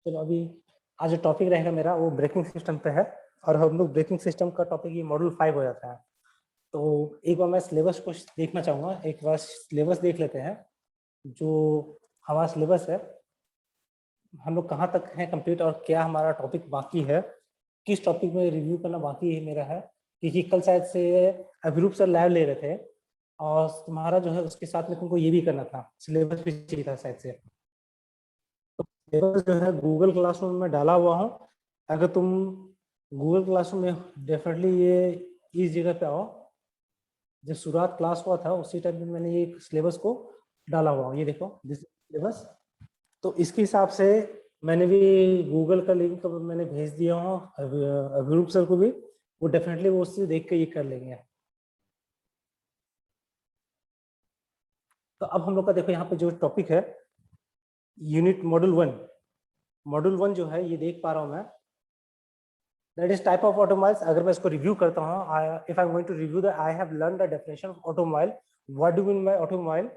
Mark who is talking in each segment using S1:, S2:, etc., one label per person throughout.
S1: चलो अभी आज जो टॉपिक रहेगा मेरा वो ब्रेकिंग सिस्टम पे है और हम लोग ब्रेकिंग सिस्टम का टॉपिक ये मॉड्यूल 5 हो जाता है। तो एक बार मैं सिलेबस को देखना चाहूँगा, एक बार सिलेबस देख लेते हैं। जो हमारा सिलेबस है, हम लोग कहाँ तक हैं कंप्लीट और क्या हमारा टॉपिक बाकी है, किस टॉपिक में रिव्यू करना बाकी है मेरा है। क्योंकि कल शायद से अभिरूप सर लाइव ले रहे थे और तुम्हारा जो है उसके साथ में तुमको ये भी करना था, सिलेबस भी चाहिए था शायद से। सिलेबस जो है गूगल क्लासरूम में डाला हुआ हूँ। अगर तुम गूगल क्लासरूम में डेफिनेटली ये इस जगह पे आओ, जब शुरुआत क्लास हुआ था उसी टाइम में मैंने ये सिलेबस को डाला हुआ हूँ। ये देखो दिस सिलेबस। तो इसके हिसाब से मैंने भी गूगल का लिंक तो मैंने भेज दिया हूँ अभिरूप सर को भी, वो डेफिनेटली वो उससे देख के ये कर लेंगे। तो अब हम लोग का देखो यहाँ पे जो टॉपिक है यूनिट मॉड्यूल वन जो है ये देख पा रहा हूँ मैं, that is type of automobiles. अगर मैं इसको रिव्यू करता हूँ, if I am going to review the I have learn the definition of automobile, what do mean by automobile,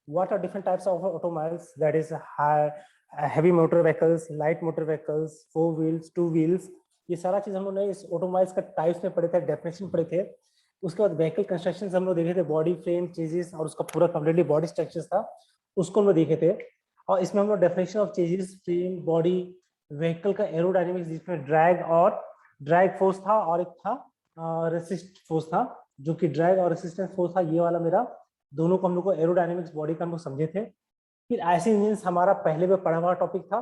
S1: what are different types of automobiles, that is heavy motor vehicles, light motor vehicles, 4 wheels, 2 wheels। ये सारा चीज हम लोग ने इस automobiles का types में पढ़े थे, डेफिनेशन पढ़े थे। उसके बाद व्हीकल कंस्ट्रक्शन हम लोग देखे थे, बॉडी फ्रेम चेजिस और उसका पूरा कंप्लीटली बॉडी स्ट्रक्चर था, उसको हम लोग देखे थे। और इसमें हम लोग definition of chassis, frame, body, vehicle का एरोडायनेमिक्स जिसमें ड्रैग फोर्स था और एक था रेसिस्ट फोर्स था, जो कि ड्रैग और रेसिस्टेंस फोर्स था, ये वाला मेरा दोनों को हम लोग को एरोडायनेमिक्स बॉडी का हम लोग समझे थे। फिर ऐसे इंजन हमारा पहले में पढ़ा हुआ टॉपिक था,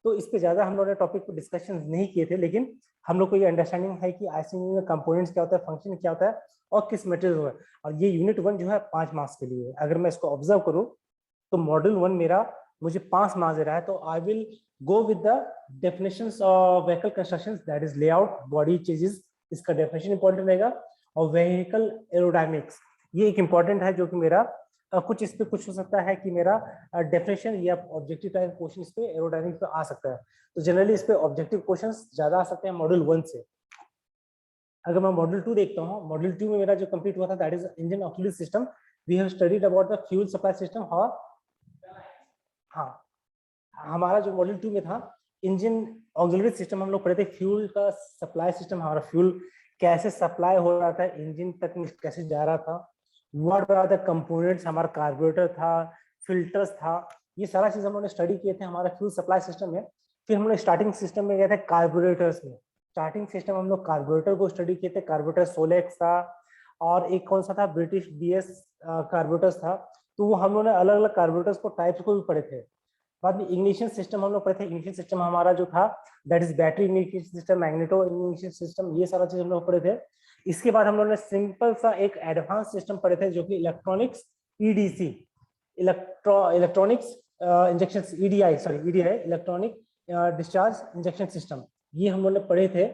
S1: तो इस पे ज्यादा हम लोगों ने टॉपिक को डिस्कशन नहीं किए थे, लेकिन हम लोग को ये अंडरस्टैंडिंग है कि ऐसे इंजन में कंपोनेंट्स क्या होता है, फंक्शन क्या होता है और किस मटेरियल है। और ये यूनिट 1 जो है 5 मार्क्स के लिए है। अगर मैं इसको ऑब्जर्व करूँ तो मॉड्यूल 1 मेरा मुझे 5 मार्क्स दे रहा है। तो I will go with the definitions of vehicle constructions, that is layout, body changes, इसका डेफिनेशन इंपॉर्टेंट रहेगा। और व्हीकल एरोडायनेमिक्स ये एक इंपॉर्टेंट है, जो कि मेरा कुछ इस पे कुछ हो सकता है कि मेरा डेफिनेशन या ऑब्जेक्टिव टाइप क्वेश्चन इस पे एरोडायनेमिक्स पे आ सकता है। तो जनरली इस पे ऑब्जेक्टिव क्वेश्चंस ज्यादा आ सकते हैं मॉड्यूल 1 से। अगर मैं मॉड्यूल 2 देखता हूँ, मॉड्यूल 2 में मेरा जो कंप्लीट हुआ था that is engine auxiliary system. We have studied about the fuel supply system. हाँ, हमारा जो मॉड्यूल 2 में था इंजन ऑक्सीलरी सिस्टम, हम लोग पढ़े थे फ्यूल का सप्लाई सिस्टम, हमारा फ्यूल कैसे सप्लाई हो रहा था, इंजन तक कैसे जा रहा था, व्हाट आर द कंपोनेंट्स, हमारा कार्बोरेटर था, फिल्टर्स था, ये सारा चीज हम लोगों ने स्टडी किए थे हमारा फ्यूल सप्लाई सिस्टम में। फिर हम लोग स्टार्टिंग सिस्टम में गए थे कार्बोरेटर्स में। स्टार्टिंग सिस्टम हम लोग कार्बोरेटर को स्टडी किए थे, कार्बोरेटर सोलेक्स था और एक कौन सा था ब्रिटिश बीएस कार्बोरेटर्स था। तो वो हम लोगों ने अलग अलग कार्बोरेटर्स को टाइप्स को भी पढ़े थे। बाद में इग्निशन सिस्टम हम लोग पढ़े थे। इग्निशन सिस्टम हमारा जो था that is battery ignition system, magneto ignition system, ये सारा चीज हम लोग पढ़े थे। इसके बाद हम लोगों ने सिंपल सा एक एडवांस सिस्टम पढ़े थे, जो कि electronics EDC, electronics injection EDI, electronic discharge injection system, ये हम लोग ने पढ़े थे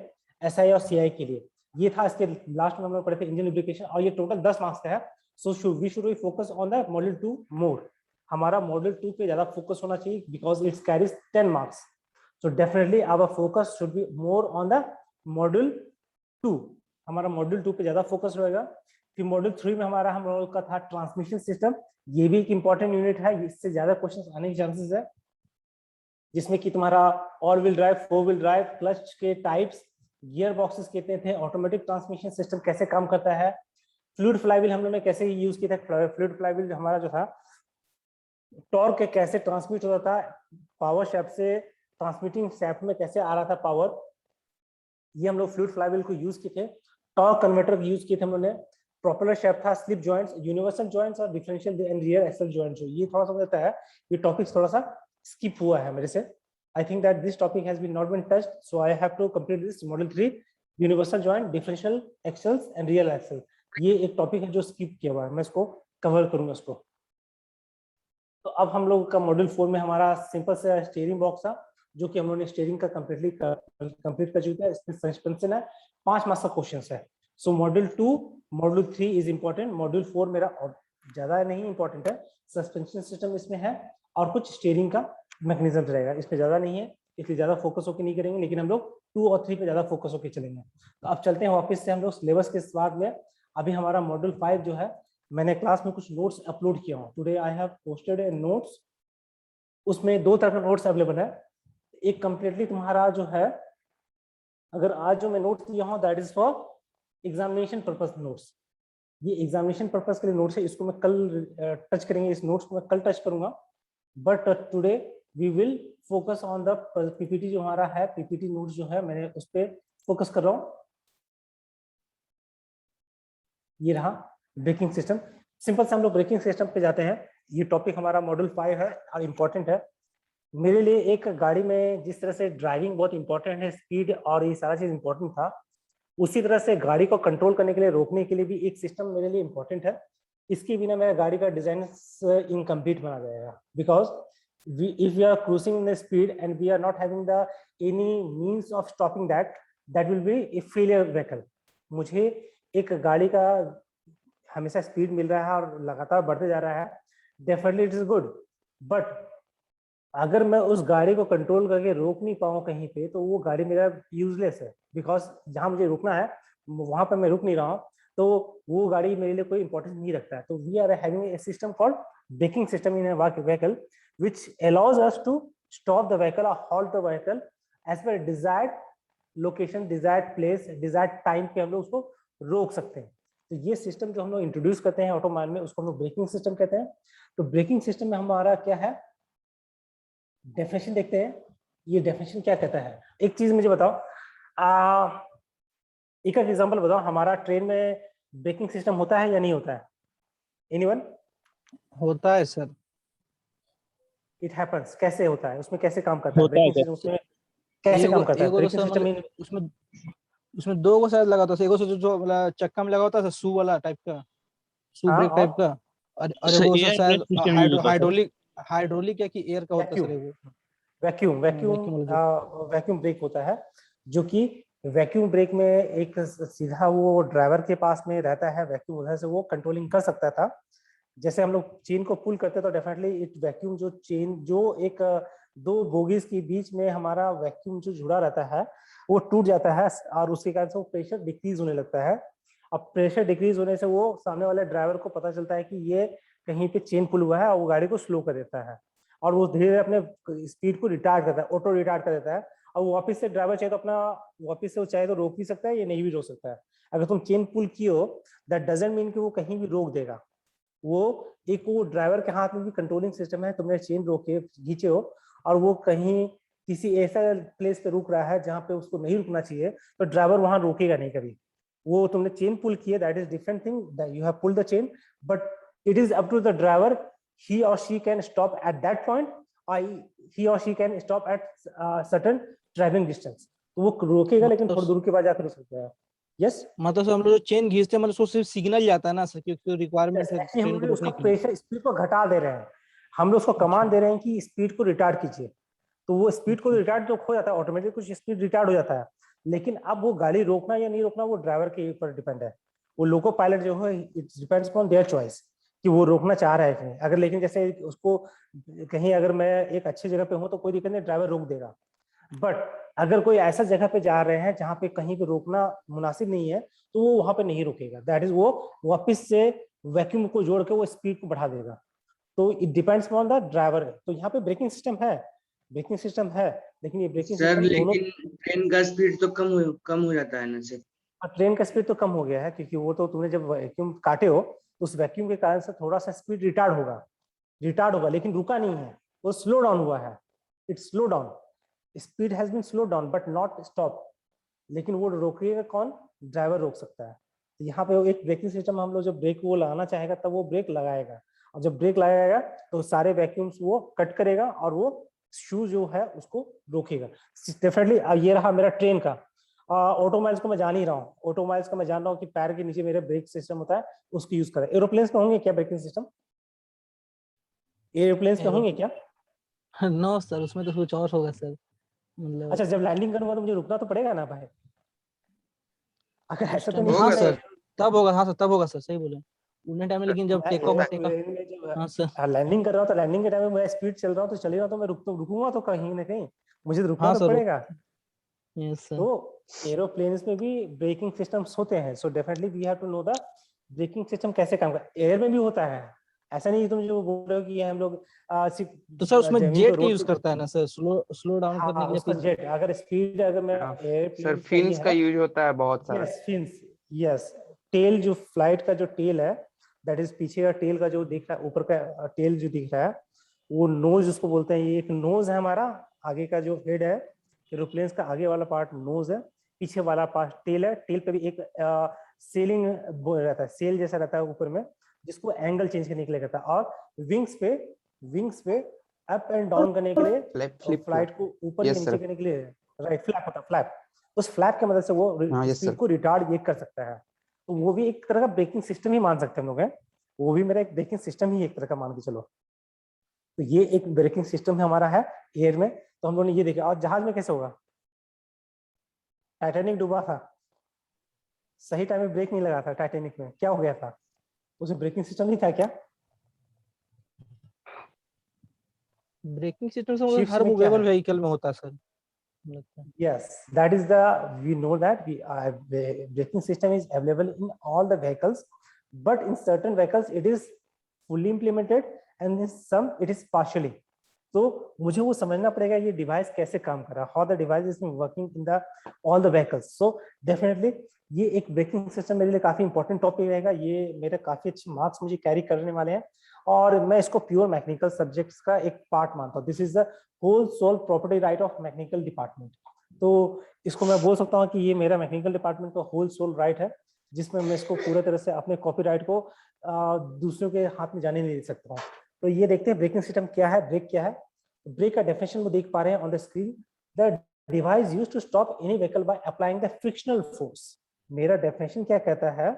S1: एसआई और सीआई के लिए। ये था इसके लास्ट में हम लोग पढ़े थे इंजन लुब्रिकेशन, और ये टोटल 10 मार्क्स का है। So we should focus on the module 2 more. हमारा मॉड्यूल 2 पे ज्यादा फोकस होना चाहिए because it's carries 10 marks. So definitely our focus should be more on the module 2। हमारा मॉड्यूल 2 पे ज्यादा फोकस रहेगा। फिर मॉड्यूल 3 में हमारा हम लोगों का था ट्रांसमिशन सिस्टम। ये भी एक इंपॉर्टेंट यूनिट है, इससे ज्यादा क्वेश्चन आने के चांसेस है, जिसमें कि तुम्हारा all wheel drive, 4 wheel drive, clutch के टाइप्स, गियर बॉक्सेस कहते थे, ऑटोमेटिक ट्रांसमिशन सिस्टम कैसे काम करता है, फ्लूइड फ्लाईव्हील हम लोग ने कैसे यूज किया था। फ्लूइड फ्लाईव्हील हमारा जो था टॉर्क कैसे ट्रांसमिट होता था, पावर शैफ्ट से ट्रांसमिटिंग शैफ्ट में कैसे आ रहा था पावर, ये हम लोग फ्लूइड फ्लाईव्हील को यूज किए थे। टॉर्क कन्वर्टर यूज किए थे हम लोग ने। प्रोपेलर शैफ्ट था, स्लिप जॉइंट्स, यूनिवर्सल जॉइंट्स और differential and rear axle joints. ये थोड़ा सा होता है, ये टॉपिक थोड़ा सा स्किप हुआ है मेरे से। I think that this topic has been not been touched, so I have to complete this module 3 universal joint, differential axles and real axle. ये एक टॉपिक है जो स्किप किया हुआ है, मैं इसको कवर करूंगा इसको। तो अब हम लोग का मॉड्यूल 4 में हमारा सिंपल से स्टीयरिंग बॉक्स था, जो कि हम लोगों ने स्टीयरिंग का कंप्लीट कर चुका है। इसमें सस्पेंशन है, 5 मार्क्स का क्वेश्चन है। So module 2 module 3 is important, module 4 मेरा ज्यादा नहीं इंपॉर्टेंट है। सस्पेंशन सिस्टम इसमें है और कुछ स्टीयरिंग का मैकेनिज्म रहेगा, इसमें ज्यादा नहीं है, इसलिए ज्यादा फोकस होकर नहीं करेंगे, लेकिन हम लोग 2 और 3 पे ज्यादा फोकस होकर चलेंगे। तो अब चलते हैं वापस से हम लोग सिलेबस के बाद में। अभी हमारा मॉड्यूल 5 जो है, मैंने क्लास में कुछ नोट्स अपलोड किया हूँ। Today I have posted A notes, उसमें 2 तरह का नोट्स अवेलेबल है। एक कंप्लीटली तुम्हारा जो है, अगर आज जो मैं नोट्स दिया हूँ that is for examination purpose notes, ये एग्जामिनेशन पर्पस के लिए नोट्स है, इसको मैं कल टच करेंगे, इस नोट्स को मैं कल टच करूंगा, but today we will focus on the PPT जो हमारा है, पीपीटी नोट्स जो है मैंने उस पर फोकस कर रहा हूँ। ये रहा ब्रेकिंग सिस्टम। सिंपल से हम लोग ब्रेकिंग सिस्टम पे जाते हैं। ये टॉपिक हमारा मॉड्यूल 5 है और इम्पोर्टेंट है मेरे लिए। एक गाड़ी में जिस तरह से ड्राइविंग बहुत इंपॉर्टेंट है, स्पीड और ये सारा चीज इंपॉर्टेंट था, उसी तरह से गाड़ी को कंट्रोल करने के लिए, रोकने के लिए भी एक सिस्टम मेरे लिए इंपॉर्टेंट है। इसके बिना मेरा गाड़ी का डिजाइन इनकम्प्लीट बना जाएगा, because if we are cruising in the speed and we are not having the any means of stopping that will be a failure vehicle। मुझे एक गाड़ी का हमेशा स्पीड मिल रहा है और लगातार बढ़ते जा रहा है, definitely it is good, but अगर मैं उस गाड़ी को कंट्रोल करके रोक नहीं पाऊँ कहीं पे, तो वो गाड़ी मेरा यूजलेस है, बिकॉज जहां मुझे रुकना है वहां पर मैं रुक नहीं रहा हूँ, तो वो गाड़ी मेरे लिए कोई इंपॉर्टेंस नहीं रखता है। तो we are having a system called braking system in vehicle which allows us to stop the vehicle or halt the vehicle as per desired location, desired place, desired time पे हम लोग उसको रोक सकते हैं। तो ये सिस्टम जो हम लोग इंट्रोड्यूस करते हैं ऑटोमोबाइल में, उसको हम लोग ब्रेकिंग सिस्टम कहते हैं। तो ब्रेकिंग सिस्टम में हमारा क्या है, डेफिनेशन देखते हैं। ये डेफिनेशन क्या कहता है, एक चीज मुझे बताओ, एक एग्जांपल बताओ, हमारा ट्रेन में ब्रेकिंग सिस्टम होता है या नहीं होता है? एनीवन?
S2: होता है सर।
S1: It happens. कैसे होता है, उसमें कैसे काम करता है
S2: होता है
S1: ब्रेकिंग सिस्टम? उसमें कैसे काम करता है ब्रेकिंग सिस्टम?
S2: उसमें उसमें दो को शायद लगा होता है, एक जो मतलब चक्का में लगा होता है शू वाला टाइप का, शू ब्रेक टाइप का, और वो शायद हाइड्रोलिक या कि एयर का होता है सर।
S1: वैक्यूम वैक्यूम ब्रेक होता है, जो कि वैक्यूम ब्रेक में एक सीधा वो ड्राइवर के पास में रहता है, वैक्यूम उधर से वो कंट्रोलिंग कर सकता था। जैसे हम लोग चेन को पुल करते हैं तो डेफिनेटली इट वैक्यूम, जो चेन जो एक दो बोगीज के बीच में हमारा वैक्यूम जो जुड़ा रहता है वो टूट जाता है, और उसके कारण से वो प्रेशर डिक्रीज होने लगता है। अब प्रेशर डिक्रीज होने से वो सामने वाले ड्राइवर को पता चलता है कि ये कहीं पे चेन पुल हुआ है, और वो गाड़ी को स्लो कर देता है, और वो धीरे धीरे अपने स्पीड को रिटार्ड करता है, ऑटो रिटार्ड कर देता है। और वो वापस से ड्राइवर चाहे तो अपना वापस से वो चाहे तो रोक भी सकता है या नहीं भी रोक सकता है। अगर तुम चेन पुल की हो, दैट डजंट मीन कि वो कहीं भी रोक देगा। वो एक वो ड्राइवर के हाथ में भी कंट्रोलिंग सिस्टम है, तुमने चेन रोके खींचे हो और वो कहीं किसी ऐसा प्लेस पे रुक रहा है जहां पे उसको नहीं रुकना चाहिए, तो ड्राइवर वहां रोकेगा नहीं कभी। वो तुमने चेन पुल की है, that is different thing, that you have pulled the chain, but it is up to the driver, he or she can stop at that point or he or she can stop at certain driving distance। तो वो रोकेगा लेकिन थोड़ी दूर के बाद जाकर रुक सकता है। यस,
S2: मतलब हम लोग जो चेन खींचते हैं, मतलब सिर्फ सिग्नल जाता है ना सर, क्योंकि रिक्वायरमेंट है
S1: हम
S2: ट्रेन को
S1: लोग उसका
S2: रोकने के लिए।
S1: प्रेशर, स्पीड को घटा दे रहे हैं, हम लोग उसको कमांड दे रहे हैं कि स्पीड को रिटार्ड कीजिए, तो वो स्पीड को रिटार्ड जो हो जाता है ऑटोमेटिक, कुछ स्पीड रिटार्ड हो जाता है। लेकिन अब वो गाड़ी रोकना या नहीं रोकना वो ड्राइवर के ऊपर डिपेंड है। वो लोको पायलट जो है, it depends upon their choice कि वो रोकना चाह रहा है कि नहीं। अगर लेकिन जैसे उसको कहीं, अगर मैं एक अच्छी जगह पे हूँ तो कोई दिक्कत नहीं, ड्राइवर रोक देगा। बट अगर कोई ऐसा जगह पे जा रहे हैं जहाँ पे कहीं पे रोकना मुनासिब नहीं है, तो वो वहां पे नहीं रुकेगा, दैट इज वो वापस से वैक्यूम को जोड़ के वो स्पीड को बढ़ा देगा। तो it depends on the driver. तो यहाँ पे ब्रेकिंग सिस्टम है, ब्रेकिंग सिस्टम है, लेकिन ये ब्रेकिंग
S3: सर
S1: सिस्टम दोनों।
S3: लेकिन ट्रेन का स्पीड तो कम हो जाता है ना सर?
S1: ट्रेन का स्पीड तो कम हो गया है, क्योंकि वो तो तुमने जब वैक्यूम काटे हो तो उस वैक्यूम के कारण से थोड़ा सा स्पीड रिटार्ड होगा, लेकिन रुका नहीं है, वो स्लो डाउन हुआ है। It's slow down, speed has been slow down but not stop. लेकिन वो रोकेगा कौन? ड्राइवर रोक सकता है। तो यहाँ पे एक ब्रेकिंग सिस्टम, हम लोग जब ब्रेक वो लगाना चाहेगा तब वो ब्रेक लगाएगा, और जब ब्रेक लगाएगा तो सारे वैक्यूम्स वो कट करेगा और वो शू जो है उसको रोकेगा। डेफिनेटली ये रहा मेरा ट्रेन का। ऑटोमाइल्स को मैं जान ही रहा हूँ, ऑटोमाइल्स का मैं जान रहा हूँ कि पैर के नीचे मेरे ब्रेक सिस्टम होता है, उसको यूज करें। एरोप्लेन्स में होंगे क्या ब्रेकिंग सिस्टम? एरोप्लेन्स में होंगे क्या?
S2: नो सर, उसमें तो कुछ और होगा सर। मतलब
S1: अच्छा, जब लैंडिंग करूंगा तो मुझे रुकना तो पड़ेगा ना भाई, अगर ऐसा तो नहीं
S2: हाँ
S1: कि
S2: सर, तब होगा। हाँ सर, तब होगा सर, सही बोले उन्हें टाइम में। लेकिन जब टेक ऑफ हाँ सर,
S1: लैंडिंग कर रहा हूँ तो लैंडिंग के टाइम में मैं स्पीड चल रहा हूँ तो चल रहा हूँ, तो मैं रुकूंगा तो कहीं ना कहीं मुझे तो रुकना
S2: हाँ
S1: तो
S2: सर,
S1: पड़ेगा।
S2: Yes sir.
S1: तो एरोप्लेन्स में भी ब्रेकिंग सिस्टम्स होते हैं, so definitely we have to know the braking system कैसे काम करता है। एयर में भी होता है, ऐसा नहीं तुम जो बोल रहे हो कि ये हम लोग सिर्फ
S2: तो सर उसमें
S1: जमीन
S2: जेट
S1: पे
S2: का
S1: रोड
S2: यूज
S1: पे,
S2: करता है ना सर, स्लो डाउन करने
S1: हाँ
S2: के लिए
S1: उसका
S2: फिर।
S1: जेट, अगर स्पीड अगर मैं
S4: हाँ, सर
S1: एयरप्लेन चाहिए
S4: फिन्स का
S1: है,
S4: यूज होता है बहुत सारा।
S1: यस फिन्स, यस टेल, जो फ्लाइट का जो टेल है, दैट इज पीछे का टेल का जो दिख रहा है, ऊपर का टेल जो दिख रहा है, वो नोज उसको बोलते हैं। ये एक नोज है हमारा, आगे का जो हेड है एरोप्लेन का, आगे वाला पार्ट नोज है, पीछे वाला पार्ट टेल है। टेल पे भी एक सेलिंग रहता है, सेल जैसा रहता है ऊपर में, जिसको एंगल चेंज करने के लिए रहता है। और विंग्स पे अप एंड डाउन करने के लिए,
S4: फ्लिप
S1: फ्लाइट को ऊपर या
S4: यस
S1: नीचे
S4: सर।
S1: करने के लिए, राइट, फ्लैप होता है, फ्लैप। उस फ्लैप की मदद से वो
S4: हाँ यस
S1: स्पीड
S4: सर।
S1: को रिटार्ड ये कर सकता है। तो वो भी एक तरह का ब्रेकिंग सिस्टम ही मान सकते हैं हम लोग हैं, वो भी मेरा एक ब्रेकिंग सिस्टम ही एक तरह का मान के चलो। तो ये एक ब्रेकिंग सिस्टम हमारा है एयर में। तो हम लोगों ने ये देखा। और जहाज में कैसे होगा? टाइटैनिक डूबा था, सही टाइम में ब्रेक नहीं लगा था टाइटैनिक में, क्या हो गया था? उसमें ब्रेकिंग सिस्टम नहीं था क्या?
S2: ब्रेकिंग सिस्टम से मतलब
S1: शिप्स
S2: हर
S1: में क्या
S2: मूवेबल
S1: है?
S2: व्हीकल में होता है सर, लगता है।
S1: Yes, that is the, we know that braking system is available in all the vehicles, but in certain vehicles it is fully implemented and in some it is partially. तो मुझे वो समझना पड़ेगा ये डिवाइस कैसे काम कर रहा है, how the device is working in the all the vehicles. So definitely ये एक ब्रेकिंग सिस्टम मेरे लिए काफी इंपॉर्टेंट टॉपिक रहेगा, ये मेरे काफी अच्छे मार्क्स मुझे कैरी करने वाले हैं, और मैं इसको प्योर मैकेनिकल सब्जेक्ट्स का एक पार्ट मानता हूँ। This is the whole soul property right of mechanical department. तो इसको मैं बोल सकता हूँ कि ये मेरा मैकेनिकल डिपार्टमेंट का होल सोल राइट है, जिसमें मैं इसको पूरे तरह से अपने कॉपीराइट को दूसरों के हाथ में जाने नहीं दे सकता हूँ। तो ये देखते हैं ब्रेकिंग सिस्टम क्या है, ब्रेक क्या है। ब्रेक का डेफिनेशन वो देख पा रहे हैं on the screen. The device used to stop any vehicle by applying the frictional force. मेरा डेफिनेशन क्या कहता है?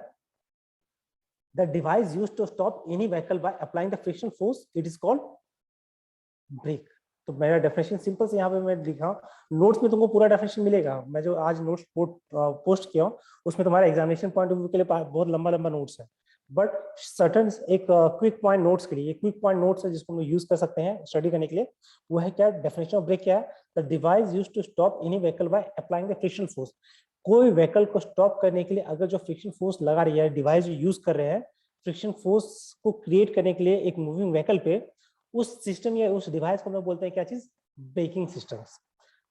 S1: The device used to stop any vehicle by applying the frictional force, it is called brake. तो मेरा definition simple से यहाँ पे मैं लिखा हूँ, नोट्स में तुमको पूरा डेफिनेशन मिलेगा। मैं जो आज नोट्स पोस्ट किया हूँ उसमें तुम्हारा एग्जामिनेशन पॉइंट ऑफ व्यू के लिए बहुत लंबा लंबा नोट्स है, बट सर्टन एक क्विक पॉइंट नोट्स के लिए, क्विक पॉइंट नोट्स है जिसको हम यूज कर सकते हैं स्टडी करने के लिए। वो है क्या? डेफिनेशन ऑफ ब्रेक क्या है? The device used to stop any vehicle by applying the frictional force. कोई व्हीकल को स्टॉप करने के लिए अगर जो फ्रिक्शन फोर्स लगा रही है, डिवाइस जो यूज कर रहे हैं फ्रिक्शन फोर्स को क्रिएट करने के लिए एक मूविंग व्हीकल पे, उस सिस्टम या उस डिवाइस को हम लोग बोलते हैं क्या चीज? Braking systems.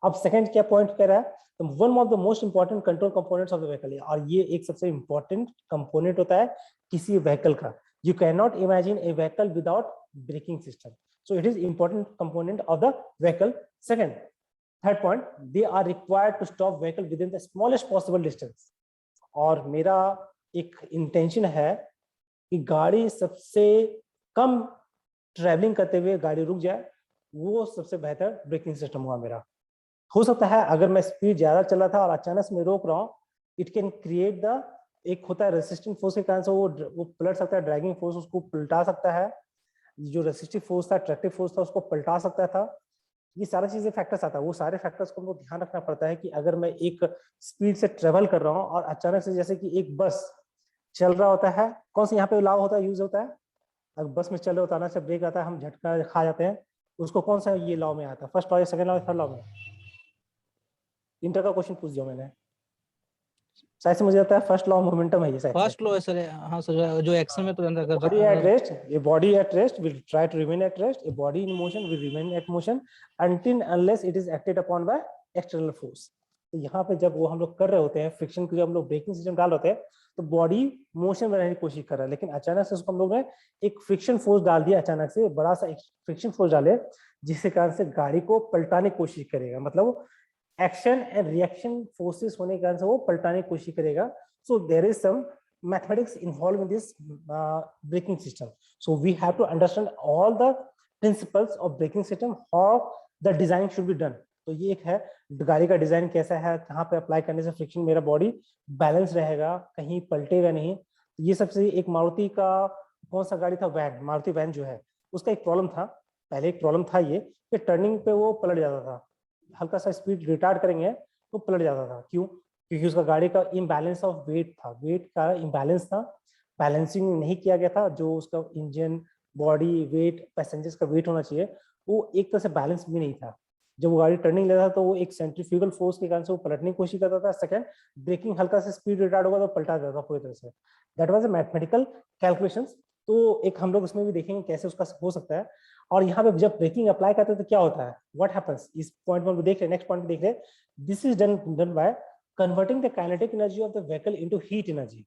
S1: अब सेकंड क्या पॉइंट कह रहा है? तो one of the most important control components of the vehicle, और ये एक सबसे इंपॉर्टेंट कंपोनेंट होता है किसी व्हीकल का। You can not imagine a vehicle without braking system, so it is important component of the vehicle. Second, third point, they are required to stop vehicle within the smallest possible distance. और मेरा एक intention है कि गाड़ी सबसे कम travelling करते हुए गाड़ी रुक जाए, वो सबसे बेहतर ब्रेकिंग सिस्टम हुआ मेरा। हो सकता है अगर मैं स्पीड ज्यादा चल रहा था और अचानक से मैं रोक रहा हूँ, इट कैन क्रिएट द, एक होता है रेसिस्टिंग फोर्स के कारण से वो पलट सकता है, ड्रैगिंग फोर्स उसको पलटा सकता है, जो रेसिस्टिव फोर्स था, अट्रैक्टिव फोर्स था, उसको पलटा सकता था। ये सारी चीजें फैक्टर्स आता है, वो सारे फैक्टर्स को हमको ध्यान रखना पड़ता है कि अगर मैं एक स्पीड से ट्रेवल कर रहा हूँ और अचानक से, जैसे कि एक बस चल रहा होता है, कौन सा यहाँ पे लाभ होता है, यूज होता है? अगर बस में चल रहे होता है ना, से ब्रेक आता है, हम झटका खा जाते हैं, उसको कौन सा ये लॉ में आता है? फर्स्ट लॉ या सेकंड लॉ या थर्ड लॉ में? इंटर का क्वेश्चन पूछ दिया मैंने, शायद से मुझे लगता है फर्स्ट लॉ मोमेंटम है ये शायद।
S2: फर्स्ट लो है सर, हाँ सर, जो एक्शन में तो अंदर कर
S1: body at rest, a body at rest will try to remain at rest, a body in motion will remain at motion until unless it is acted upon by external force। तो यहाँ पे जब वो हम लोग कर रहे होते हैं फ्रिक्शन को, जब हम लोग ब्रेकिंग सिस्टम डाल होते हैं, तो बॉडी मोशन में रहने की कोशिश कर रहा है, लेकिन अचानक से उसको हम लोग ने एक फ्रिक्शन फोर्स डाल दिया, अचानक से बड़ा सा फ्रिक्शन फोर्स डाले, जिसके कारण से गाड़ी को पलटाने की कोशिश करेगा, मतलब एक्शन एंड रिएक्शन फोर्सेस होने के कारण से वो पलटाने की कोशिश करेगा। So there is some mathematics involved in this braking system, so we have to understand all the principles of braking system, how the design should be done। तो ये एक है गाड़ी का डिजाइन कैसा है, कहाँ पे अप्लाई करने से फ्रिक्शन मेरा बॉडी बैलेंस रहेगा, कहीं पलटेगा नहीं। तो ये सबसे एक मारुति का, कौन सा गाड़ी था, वैन, मारुति वैन जो है, उसका एक प्रॉब्लम था, पहले एक प्रॉब्लम था ये कि टर्निंग पे वो पलट जाता था, हल्का सा स्पीड रिटार्ड करेंगे तो पलट जाता था। क्यों? क्योंकि उसका गाड़ी का इम्बैलेंस ऑफ वेट था, वेट का इम्बैलेंस था, बैलेंसिंग नहीं किया गया था। जो उसका इंजन, बॉडी वेट, पैसेंजर्स का वेट होना चाहिए, वो एक तरह से बैलेंस भी नहीं था। जब वो गाड़ी टर्निंग लेता था तो वो एक सेंट्रीफ्यूगल फोर्स के कारण से वो पलटने की कोशिश करता था। सेकंड, ब्रेकिंग हल्का से स्पीड रिटार्ड होगा तो पलटा जाता था पूरी तरह से। That was a mathematical calculations तो एक हम लोग उसमें भी देखेंगे कैसे उसका हो सकता है। और यहाँ पे जब ब्रेकिंग अप्लाई करते हैं तो क्या होता है, व्हाट हैपेंस, इस पॉइंट पर देख रहे हैं, नेक्स्ट पॉइंट देख रहे हैं, this is done by converting the kinetic energy of the vehicle into heat energy.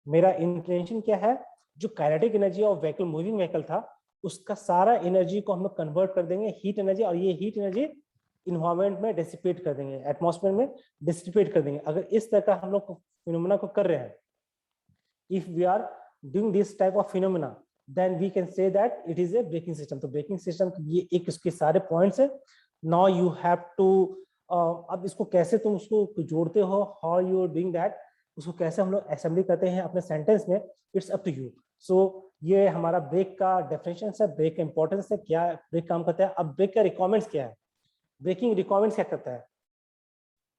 S1: मेरा इंटेंशन क्या है, जो kinetic energy of vehicle, moving vehicle था, उसका सारा एनर्जी को हम लोग कन्वर्ट कर देंगे हीट एनर्जी, और ये हीट एनर्जी इन्वायरमेंट में डिसिपेट कर देंगे, एटमॉस्फेयर में डिसिपेट कर देंगे। अगर इस तरह का हम लोग फिनोमेना को कर रहे हैं, if we are doing this type of phenomena, then we can say that it is a braking system। तो braking system ये एक इसके सारे पॉइंट्स है। now you have to अब इसको कैसे तुम उसको जोड़ते हो, how you are doing that, उसको कैसे हम लोग असेंबली करते हैं अपने सेंटेंस में, इट्स अप टू यू। सो ये हमारा ब्रेक का डेफिनेशन है, ब्रेक का इंपॉर्टेंस है, क्या ब्रेक काम करता है। अब ब्रेक का रिक्वायरमेंट्स क्या है, ब्रेकिंग रिक्वायरमेंट्स क्या करता है,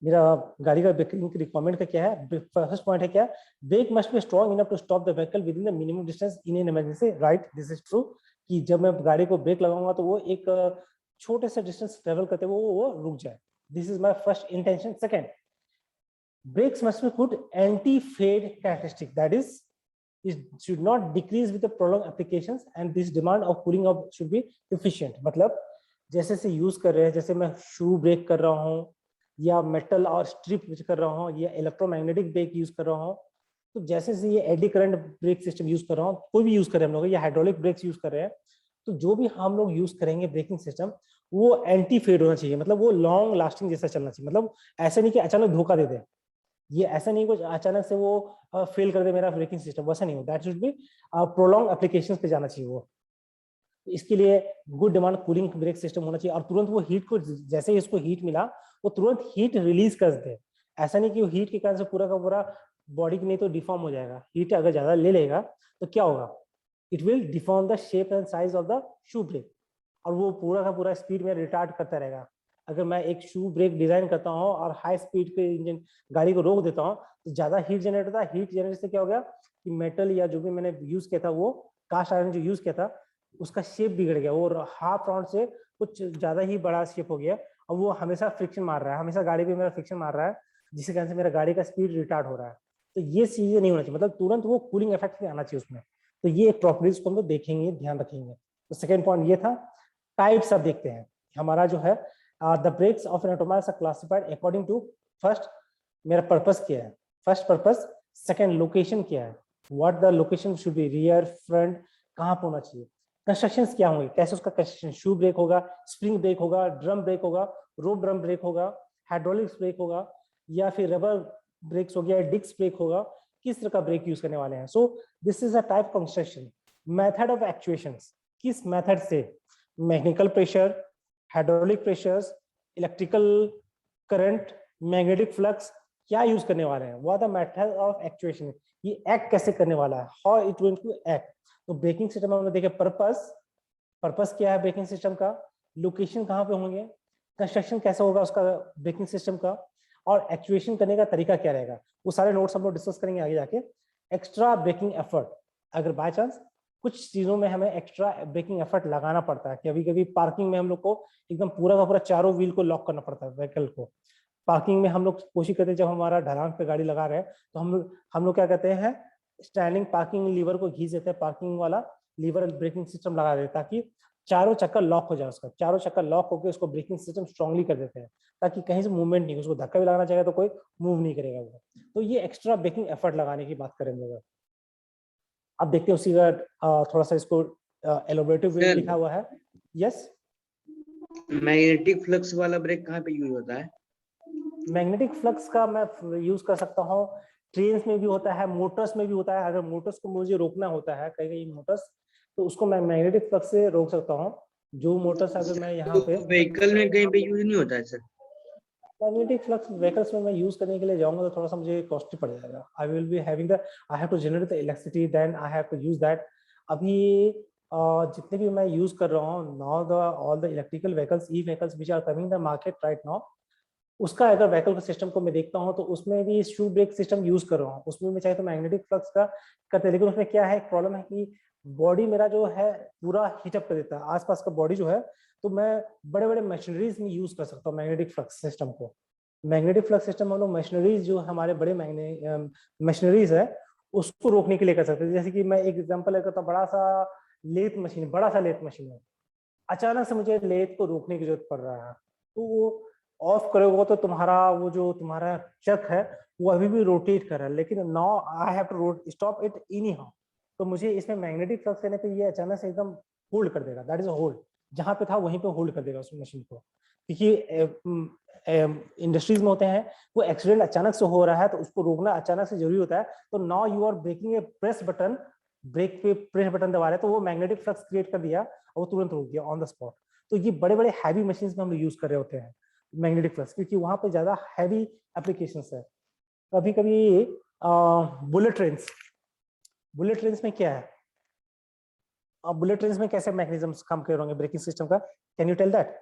S1: मेरा गाड़ी का ब्रेकिंग रिक्वायरमेंट का क्या है। फर्स्ट पॉइंट है क्या, brake must be strong enough to stop the vehicle within the minimum distance in an emergency, right, this is true. कि जब मैं गाड़ी को ब्रेक लगाऊंगा तो वो एक छोटे से डिस्टेंस ट्रेवल करते हुए वो रुक जाए, this is my first intention. Second, brakes must be good anti-fade characteristic, that is it should not decrease with the prolonged applications and this demand of cooling off should be efficient। मतलब जैसे से use कर रहे हैं, जैसे मैं शू break कर रहा हूँ या मेटल और स्ट्रिप कर रहा हूँ या इलेक्ट्रोमैग्नेटिक ब्रेक यूज कर रहा हूँ, तो जैसे से ये eddy current brake system use कर रहा हूँ, कोई भी यूज कर रहे हैं हम लोग, या हाइड्रोलिक ब्रेक्स यूज कर रहे हैं, तो जो भी हम लोग यूज करेंगे ब्रेकिंग सिस्टम, वो एंटी फेड होना चाहिए, मतलब वो लॉन्ग लास्टिंग जैसा चलना चाहिए। मतलब ऐसा नहीं कि अचानक धोखा दे दे, ये ऐसा नहीं कुछ अचानक से वो फेल कर दे मेरा ब्रेकिंग सिस्टम, वैसा नहीं हो, that should be prolong applications पे जाना चाहिए वो। इसके लिए good demand cooling brake system होना चाहिए, और तुरंत वो हीट को, जैसे ही इसको हीट मिला वो तुरंत हीट रिलीज कर दे। ऐसा नहीं कि वो हीट के कारण से पूरा का पूरा बॉडी की नहीं तो डिफॉर्म हो जाएगा, हीट अगर ज्यादा ले लेगा तो क्या होगा, it will deform the shape and size of the shoe brake, और वो पूरा का पूरा स्पीड में रिटार्ड करता रहेगा। अगर मैं एक शू ब्रेक डिजाइन करता हूँ और हाई स्पीड पे इंजन गाड़ी को रोक देता हूँ तो ज्यादा हीट जनरेट होता है, हीट जनरेट से क्या हो गया कि मेटल या जो भी मैंने यूज किया था, वो कास्ट आयरन जो यूज किया था, उसका शेप बिगड़ गया, वो हाफ राउंड से कुछ ज्यादा ही बड़ा शेप हो गया, और वो हमेशा फ्रिक्शन मार रहा है, हमेशा गाड़ी पे मेरा फ्रिक्शन मार रहा है, जिसके कारण से मेरा गाड़ी का स्पीड रिटार्ड हो रहा है। तो ये चीजें नहीं होना चाहिए, मतलब तुरंत वो कूलिंग इफेक्ट नहीं आना चाहिए उसमें। तो ये एक प्रॉपर्टीज को हम लोग देखेंगे, ध्यान रखेंगे। तो सेकेंड पॉइंट ये था। टाइप्स अब देखते हैं, हमारा जो है the brakes of an automobile are classified according to, first मेरा पर्पस क्या है, फर्स्ट पर्पस, सेकंड लोकेशन क्या है, what the location should be, rear front कहाँ पे होना चाहिए, कंस्ट्रक्शंस क्या होंगे, कैसे उसका कंस्ट्रक्शन, शू ब्रेक होगा, स्प्रिंग ब्रेक होगा, ड्रम ब्रेक होगा, रोप ड्रम ब्रेक होगा, हाइड्रोलिक्स ब्रेक होगा, या फिर रबर ब्रेक्स हो गया, डिस्क ब्रेक होगा, किस तरह का ब्रेक यूज करने वाले हैं। So this is a type construction. Method of actuations, किस मेथड से, mechanical pressure, hydraulic pressures, electrical current, magnetic flux, क्या यूज करने वाले हैं, what the method of actuation, ये एक्ट कैसे करने वाला है, how it going to act. तो ब्रेकिंग सिस्टम में हमने देखे पर्पस, पर्पस क्या है ब्रेकिंग सिस्टम का, लोकेशन कहाँ पे होंगे, कंस्ट्रक्शन कैसा होगा उसका ब्रेकिंग सिस्टम का, और एक्चुएशन करने का तरीका क्या रहेगा, वो सारे नोट्स हम लोग डिस्कस करेंगे आगे जाके। एक्स्ट्रा ब्रेकिंग एफर्ट, अगर बाय चांस कुछ चीजों में हमें एक्स्ट्रा ब्रेकिंग एफर्ट लगाना पड़ता है, कभी कभी पार्किंग में हम लोग को एकदम पूरा का पूरा चारों व्हील को लॉक करना पड़ता है व्हीकल को। पार्किंग में हम लोग कोशिश करते हैं, जब हमारा ढलान पे गाड़ी लगा रहे हैं तो हम लोग क्या कहते हैं, स्टैंडिंग पार्किंग लीवर को घींच देते हैं, पार्किंग वाला लीवर ब्रेकिंग सिस्टम लगा देते हैं, ताकि चारों चक्कर लॉक हो जाए, उसका चारों चक्कर लॉक होकर उसको ब्रेकिंग सिस्टम स्ट्रांगली कर देते हैं, ताकि कहीं से मूवमेंट नहीं, उसको धक्का भी लगाना चाहिए तो कोई मूव नहीं करेगा वो। तो ये एक्स्ट्रा ब्रेकिंग एफर्ट लगाने की बात करेंगे। अब देखते हैं उसी का थोड़ा सा इसको एलोबरेटिव वे लिखा हुआ है। यस,
S3: मैग्नेटिक फ्लक्स वाला ब्रेक कहाँ पे यूज होता है?
S1: मैग्नेटिक फ्लक्स का मैं यूज कर सकता हूँ, ट्रेन में भी होता है, मोटर्स में भी होता है। अगर मोटर्स को मुझे रोकना होता है, कई कई मोटर्स, तो उसको मैं मैग्नेटिक फ्लक्स से रोक सकता हूँ। जो मोटर्स अगर मैं यहाँ पे
S3: व्हीकल में कहीं पे यूज नहीं होता है सर?
S1: मैग्नेटिक फ्लक्स व्हीकल्स में मैं यूज करने के लिए जाऊंगा तो थोड़ा सा मुझे कॉस्टली पड़ जाएगा। I will be having the, I have to generate the electricity, then I have to use that. अभी जितने भी मैं यूज कर रहा हूँ now, the all the electrical vehicles, e vehicles which are coming the market right now, उसका अगर vehicle का सिस्टम को मैं देखता हूँ तो उसमें भी शू ब्रेक सिस्टम यूज कर रहा हूँ, उसमें मैं चाहे तो मैग्नेटिक फ्लक्स का करते हैं, लेकिन उसमें क्या है, एक प्रॉब्लम है कि बॉडी मेरा जो है पूरा हीटअप कर देता है, आसपास का बॉडी जो है, तो मैं बड़े बड़े मशीनरीज में यूज कर सकता हूँ मैग्नेटिक फ्लक्स सिस्टम को। मैग्नेटिक फ्लक्स सिस्टम हम लोग मशीनरीज जो हमारे बड़े मशीनरीज है उसको रोकने के लिए कर सकते हैं। जैसे कि मैं एक एग्जांपल लेता हूँ, बड़ा सा लेथ मशीन है, अचानक से मुझे लेथ को रोकने की जरूरत पड़ रहा है, तो वो ऑफ करोगे तो तुम्हारा वो जो तुम्हारा चक है वो अभी भी रोटेट कर रहा है, लेकिन now I have to stop it anyhow. तो मुझे इसमें मैग्नेटिक फ्लक्स देने पे ये अचानक से एकदम होल्ड कर देगा, दैट इज अ होल्ड, जहां पे था वहीं पे होल्ड कर देगा उस मशीन को। क्योंकि इंडस्ट्रीज में होते हैं, वो एक्सीडेंट अचानक से हो रहा है तो उसको रोकना अचानक से जरूरी होता है। तो now you are braking a press button, brake पे प्रेस बटन दबा रहे हैं तो वो मैग्नेटिक फ्लक्स क्रिएट कर दिया और वो तुरंत रोक दिया ऑन द स्पॉट। तो ये बड़े बड़े हैवी मशीन में हम यूज कर रहे होते हैं मैग्नेटिक फ्लक्स, क्योंकि वहां पे ज्यादा हैवी एप्लीकेशंस है। कभी कभी बुलेट ट्रेन में क्या है, अब बुलेट ट्रेन में कैसे मैकेनिज्म्स काम कर रहे होंगे ब्रेकिंग सिस्टम का, can you tell that?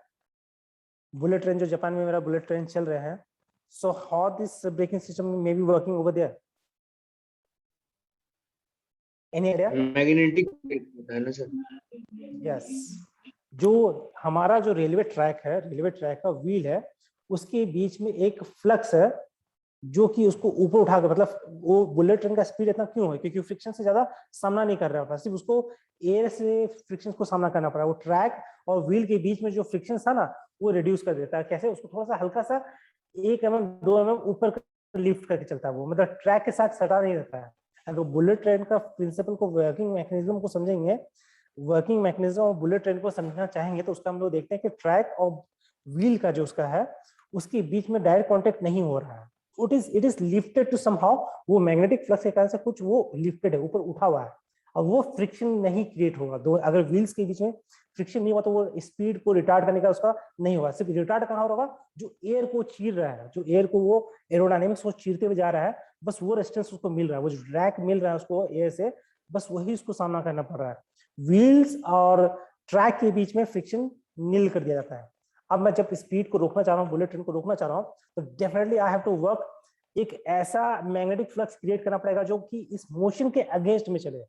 S1: Bullet train जो जापान में मेरा बुलेट ट्रेन चल रहे हैं, so how this braking system may be working over there, any idea?
S3: Magnetic होता है ना सर?
S1: यस, जो हमारा जो रेलवे ट्रैक का व्हील है, उसके बीच में एक फ्लक्स है जो कि उसको ऊपर उठा कर, मतलब वो बुलेट ट्रेन का स्पीड इतना क्यों है, क्योंकि फ्रिक्शन से ज्यादा सामना नहीं कर रहा होता, सिर्फ उसको एयर से फ्रिक्शन को सामना करना पड़ा। वो ट्रैक और व्हील के बीच में जो फ्रिक्शन था ना, वो रिड्यूस कर देता है। कैसे? उसको थोड़ा सा हल्का सा 1 mm 2 mm ऊपर लिफ्ट करके चलता है वो, मतलब ट्रैक के साथ सटा नहीं रहता है। अगर बुलेट ट्रेन का प्रिंसिपल को, वर्किंग मैकेनिज्म को समझेंगे, वर्किंग मैकेनिज्म और बुलेट ट्रेन को समझना चाहेंगे, तो उसका हम लोग देखते हैं कि ट्रैक और व्हील का जो उसका है, उसके बीच में डायरेक्ट कांटेक्ट नहीं हो रहा है, it is lifted to somehow, वो मैग्नेटिक फ्लक्स के कारण से कुछ वो लिफ्टेड है, ऊपर उठा हुआ है, और वो फ्रिक्शन नहीं क्रिएट होगा। दो अगर व्हील्स के बीच में फ्रिक्शन नहीं हुआ तो वो स्पीड को रिटार्ड करने का उसका नहीं हुआ। सिर्फ रिटार्ड कहाँ होगा? जो एयर को चीर रहा है, जो एयर को वो एरोडायनेमिक्स को चीरते हुए जा रहा है, बस वो रेजिस्टेंस उसको मिल रहा है, वो जो ड्रैग मिल रहा है उसको एयर से, बस वही उसको सामना करना पड़ रहा है। व्हील्स और ट्रैक के बीच में फ्रिक्शन नील कर दिया जाता है। अब मैं जब स्पीड को रोकना चाह रहा हूँ, बुलेट ट्रेन को रोकना चाह रहा हूँ, तो definitely I have to work, एक ऐसा मैग्नेटिक फ्लक्स क्रिएट करना पड़ेगा जो कि इस मोशन के अगेंस्ट में चले।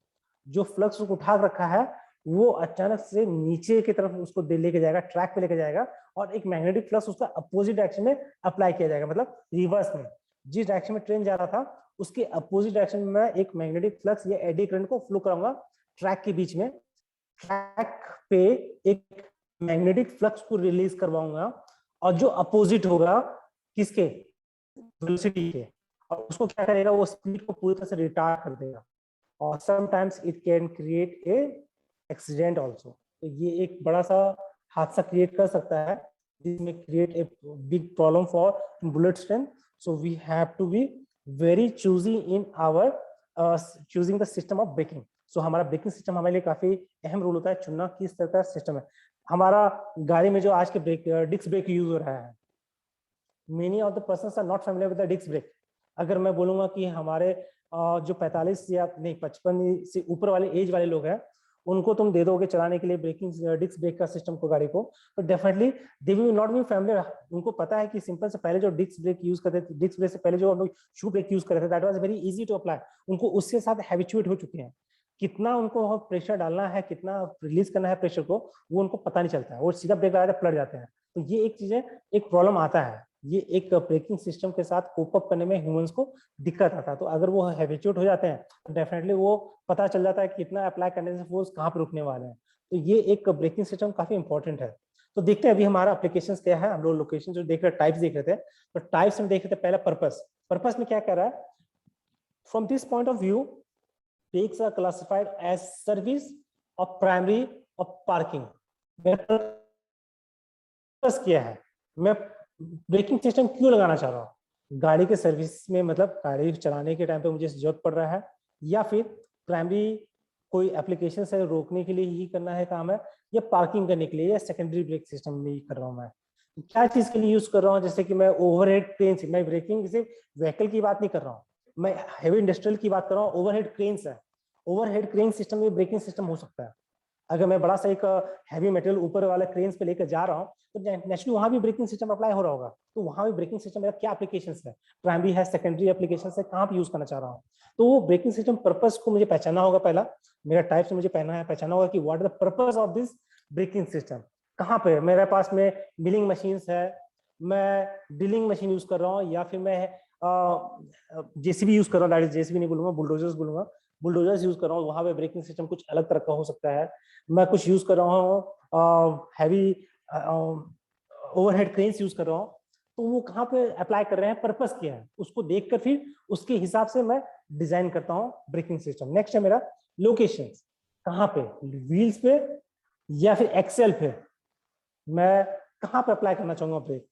S1: जो फ्लक्स उसको उठा रखा है वो अचानक से नीचे की तरफ उसको लेके जाएगा, ट्रैक पे लेके जाएगा, और एक मैग्नेटिक फ्लक्स उसका अपोजिट डायरेक्शन में अप्लाई किया जाएगा, मतलब रिवर्स में। जिस डायरेक्शन में ट्रेन जा रहा था उसके अपोजिट डायरेक्शन में मैं एक मैग्नेटिक फ्लक्स या एडी करंट को फ्लो कराऊंगा ट्रैक के बीच में। ट्रैक पे एक मैग्नेटिक फ्लक्स को रिलीज करवाऊंगा, और जो अपोजिट होगा किसके? वेलोसिटी के, और उसको क्या करेगा? वो स्पीड को पूरी तरह से रिटार्ड कर देगा, और sometimes it can create a accident also. तो ये एक बड़ा सा हादसा क्रिएट कर सकता है, जिसमें create a big problem for bullet train. So we have to be very choosy in our choosing the system of braking. So हमारा ब्रेकिंग सिस्टम हमारे लिए काफी अहम रोल होता है, चुनना किस तरह का सिस्टम है। हमारा गाड़ी में जो आज के ब्रेक डिस्क ब्रेक यूज हो रहा है, many of the persons are not familiar with the disc brake. अगर मैं बोलूंगा कि हमारे जो 45 या नहीं 55 से ऊपर वाले एज वाले लोग हैं, उनको तुम दे दोगे चलाने के लिए ब्रेकिंग डिस्क ब्रेक का सिस्टम को, गाड़ी को, तो definitely they will not be familiar. उनको पता है कि सिंपल से पहले जो डिस्क ब्रेक यूज करते थे, डिस्क ब्रेक से पहले जो हम लोग शू ब्रेक यूज करते थे, that was very easy to apply. उनको उसके साथ हैबिचुएट हो चुके हैं। कितना उनको प्रेशर डालना है, कितना रिलीज करना है प्रेशर को, वो उनको पता नहीं चलता है, वो सीधा ब्रेक लगाते पलट जाते हैं। तो ये एक चीजें, एक प्रॉब्लम आता है, ये एक ब्रेकिंग सिस्टम के साथ कोप अप करने में ह्यूमंस को दिक्कत आता है। तो अगर वो हैबिचुएट हो जाते हैं तो डेफिनेटली वो पता चल जाता है कि कितना अप्लाई करने से फोर्स कहाँ पर रुकने वाले हैं। तो ये एक ब्रेकिंग सिस्टम काफी इंपॉर्टेंट है। तो देखते हैं अभी हमारा एप्लीकेशन क्या है। हम लोग लोकेशन जो देख रहे हैं, टाइप्स देख रहे थे, तो टाइप्स हम देख रहे थे। पहला पर्पस में क्या कर रहा है? From this point of view, brakes are classified as service of primary of parking। मेरा पर्पस क्या है? मैं ब्रेकिंग सिस्टम क्यों लगाना चाह रहा हूँ? गाड़ी के सर्विस में, मतलब गाड़ी चलाने के टाइम पे मुझे जरूरत पड़ रहा है, या फिर प्राइमरी कोई एप्लीकेशन से रोकने के लिए ही करना है काम है, या पार्किंग करने के लिए, या सेकेंडरी ब्रेक सिस्टम में ही कर रहा हूँ मैं? क्या चीज के लिए यूज कर रहा हूँ? जैसे कि मैं ओवरहेड क्रेन से, मैं ब्रेकिंग सिर्फ व्हीकल की बात नहीं कर रहा हूँ, मैं हेवी इंडस्ट्रियल की बात कर रहा हूँ। ओवरहेड क्रेन्स है, ओवरहेड क्रेन सिस्टम में ब्रेकिंग सिस्टम हो सकता है। अगर मैं बड़ा सा एक हैवी मटेरियल ऊपर वाले क्रेन्स पे लेकर जा रहा हूँ, तो नेचुरली वहां भी ब्रेकिंग सिस्टम अप्लाई हो रहा होगा। तो वहां भी ब्रेकिंग सिस्टम मेरा क्या एप्लीकेशंस है, प्राइमरी है, सेकेंडरी एप्लीकेशन है, कहाँ पे यूज करना चाह रहा हूँ। तो वो ब्रेकिंग सिस्टम पर्पस को मुझे पहचानना होगा। पहला मेरा टाइप से मुझे पहचानना होगा कि what is the purpose of this braking system. कहाँ पे मेरे पास में मिलिंग मशीन है, मैं ड्रिलिंग मशीन यूज कर रहा हूँ, या फिर मैं जेसीबी यूज कर रहा हूँ, दैट इज जेसीबी नहीं बोलूंगा, बुलडोजर्स बोलूंगा, बुलडोजर्स यूज कर रहा हूँ, वहां पे ब्रेकिंग सिस्टम कुछ अलग तरह का हो सकता है। मैं कुछ यूज कर रहा हूँ हैवी ओवरहेड क्रेन्स यूज कर रहा हूँ, तो वो कहाँ पे अप्लाई कर रहे हैं, पर्पस क्या है, उसको देखकर फिर उसके हिसाब से मैं डिजाइन करता हूँ ब्रेकिंग सिस्टम। नेक्स्ट है मेरा लोकेशन, कहाँ पे, व्हील्स पे या फिर एक्सेल पे, मैं कहाँ पे अप्लाई करना चाहूंगा ब्रेक।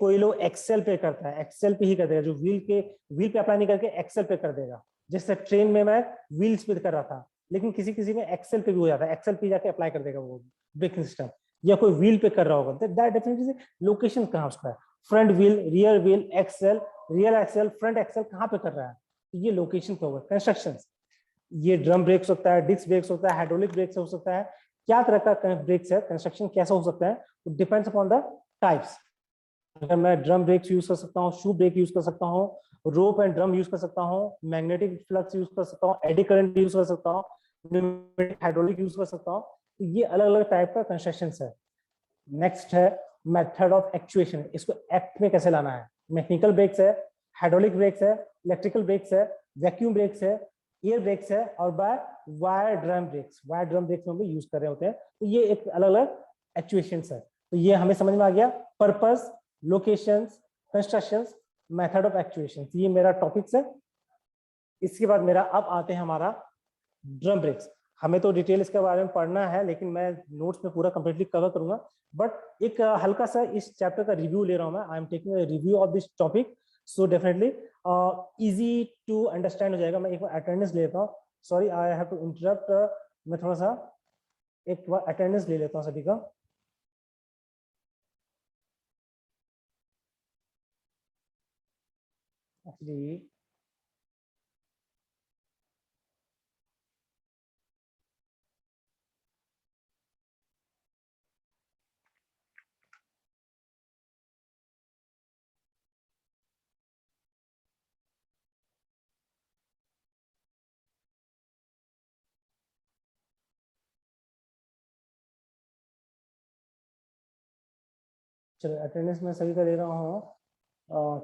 S1: कोई लोग एक्सेल पे करता है, एक्सेल पे ही कर देगा, जो व्हील पे अप्लाई नहीं करके एक्सेल पे कर देगा। जैसे ट्रेन में मैं व्हील्स पे कर रहा था, लेकिन किसी किसी में एक्सेल पे भी हो जाता है, एक्सेल पे जाके अप्लाई कर देगा वो ब्रेकिंग सिस्टम, या कोई व्हील पे कर रहा होगा, दैट डेफिनेटली लोकेशन कहाँ उसका है, front wheel, rear wheel, axle, rear axle, front axle कहाँ पे कर रहा है, तो ये लोकेशन पे होगा। कंस्ट्रक्शन, ये ड्रम ब्रेक हो सकता है, डिस्क ब्रेक हो सकता है, हाइड्रोलिक ब्रेक हो सकता है, क्या तरह का ब्रेक्स है, कंस्ट्रक्शन कैसा हो सकता है, डिपेंड्स अपॉन द टाइप्स। अगर मैं ड्रम ब्रेक यूज कर सकता हूँ, शू ब्रेक यूज कर सकता हूँ, रोप एंड ड्रम यूज कर सकता हूँ, मैग्नेटिक फ्लक्स यूज कर सकता हूँ, एडी करंट यूज कर सकता हूँ, हाइड्रोलिक यूज कर सकता हूँ, तो ये अलग अलग टाइप का कंस्ट्रक्शन है। नेक्स्ट है मेथड ऑफ एक्चुएशन, इसको एक्ट में कैसे लाना है। मैकेनिकल ब्रेक्स है, हाइड्रोलिक ब्रेक्स है, इलेक्ट्रिकल ब्रेक्स है, वैक्यूम ब्रेक्स है, एयर ब्रेक्स है, और by wire drum brakes, wire drum brakes में भी यूज कर रहे होते हैं। तो ये एक अलग अलग एक्चुएशन है। तो ये हमें समझ में आ गया, purpose, locations, constructions, method of actuation, ये मेरा टॉपिक्स है। इसके बाद मेरा अब आते हैं हमारा ड्रम ब्रेक्स। हमें तो डिटेल इसके बारे में पढ़ना है, लेकिन मैं नोट्स में पूरा कंप्लीटली कवर करूंगा, बट एक हल्का सा इस चैप्टर का रिव्यू ले रहा हूं मैं। I am taking a review of this topic, so definitely easy to understand हो जाएगा। मैं एक बार अटेंडेंस ले लेता हूँ, sorry I have to interrupt, मैं थोड़ा सा एक बार अटेंडेंस ले लेता हूँ सभी का। एक्चुअली चलो अटेंडेंस मैं सभी का दे रहा हूँ।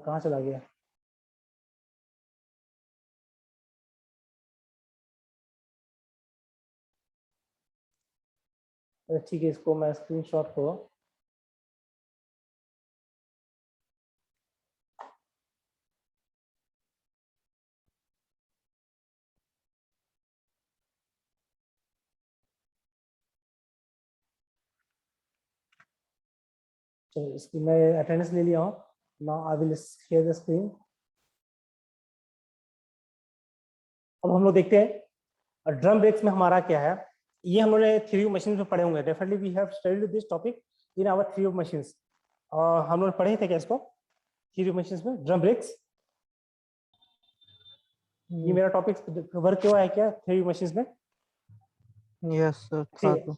S1: कहाँ चला गया, ठीक है, इसको मैं स्क्रीनशॉट को चलो इसकी मैं अटेंडेंस ले लिया हूँ। Now I will share the screen. अब हम लोग देखते हैं ड्रम ब्रेक्स में हमारा क्या है। ये हम लोग ने थ्योरी ऑफ मशीन्स में पढ़े होंगे, definitely we have studied this topic in our theory of machines. और हम लोग पढ़े थे क्या इसको थ्योरी ऑफ मशीन्स में, ड्रम ब्रेक्स। ये मेरा टॉपिक कवर क्यों है क्या थ्योरी ऑफ मशीन्स में?
S2: यस सर, था तो।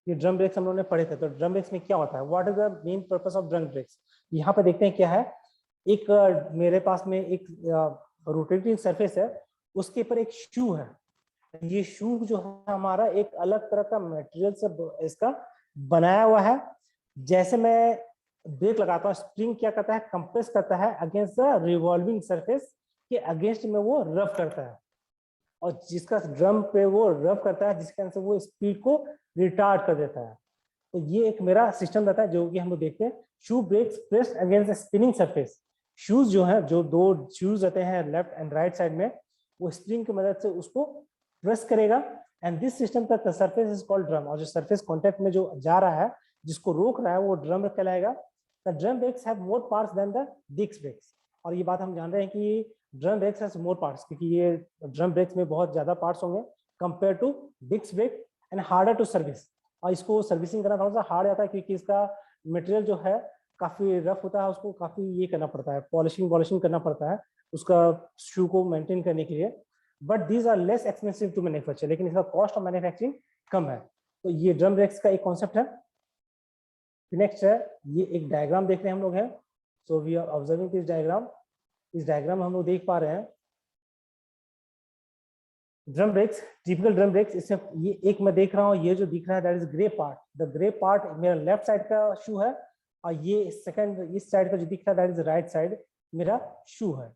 S1: ये ड्रम ब्रेक्स हम लोगों ने पढ़े थे। तो ड्रम ब्रेक्स में क्या होता है, what is the main purpose of drum brakes. यहाँ पे देखते हैं क्या है। एक मेरे पास में एक रोटेटिंग सरफेस है, उसके ऊपर एक शू है। ये शू जो है हमारा एक अलग तरह का मटेरियल से इसका बनाया हुआ है। जैसे मैं ब्रेक लगाता हूँ, स्प्रिंग क्या करता है, कंप्रेस करता है अगेंस्ट द रिवॉल्विंग सरफेस के अगेंस्ट में वो रब करता है, और जिसका ड्रम पे वो रब करता है जिसके अंदर वो स्पीड को रिटार्ड कर देता है। तो ये एक मेरा सिस्टम रहता है जो कि हम लोग देखते हैं। Shoe brakes pressed against the spinning surface. Shoes जो है, जो दो शूज रहते हैं लेफ्ट एंड राइट साइड में, वो स्प्रिंग की मदद से उसको प्रेस करेगा, एंड दिस सिस्टम का सरफेस इज कॉल्ड ड्रम। और जो सरफेस कांटेक्ट में जो जा रहा है, जिसको रोक रहा है, वो ड्रम कहलाएगा। The drum brakes have more parts than the disc brakes. और ये बात हम जान रहे हैं कि drum brakes has more parts, क्योंकि ये ड्रम ब्रेक्स में बहुत ज्यादा पार्ट्स होंगे compare to disc brake, and harder to service. और इसको सर्विसिंग करना थोड़ा सा हार्ड आता है, क्योंकि इसका मटेरियल जो है काफी रफ होता है, उसको काफी ये करना पड़ता है, पॉलिशिंग करना पड़ता है उसका शू को मेंटेन करने के लिए। But these are less expensive to manufacture, लेकिन इसका कॉस्ट ऑफ मैन्युफैक्चरिंग कम है। तो ये ड्रम ब्रेक्स का एक कॉन्सेप्ट है। नेक्स्ट है, ये एक डायग्राम देख रहे हैं हम लोग हैं। So we are observing this diagram. इस डायग्राम में हम लोग देख पा रहे हैं drum brakes, typical drum brakes. इससे ये एक मैं देख रहा हूँ, ये जो दिख रहा है that is grey part. The grey part मेरा लेफ्ट साइड का शू है, और ये सेकंड इस साइड का जो दिख रहा है दैट इज राइट साइड। मेरा शू है।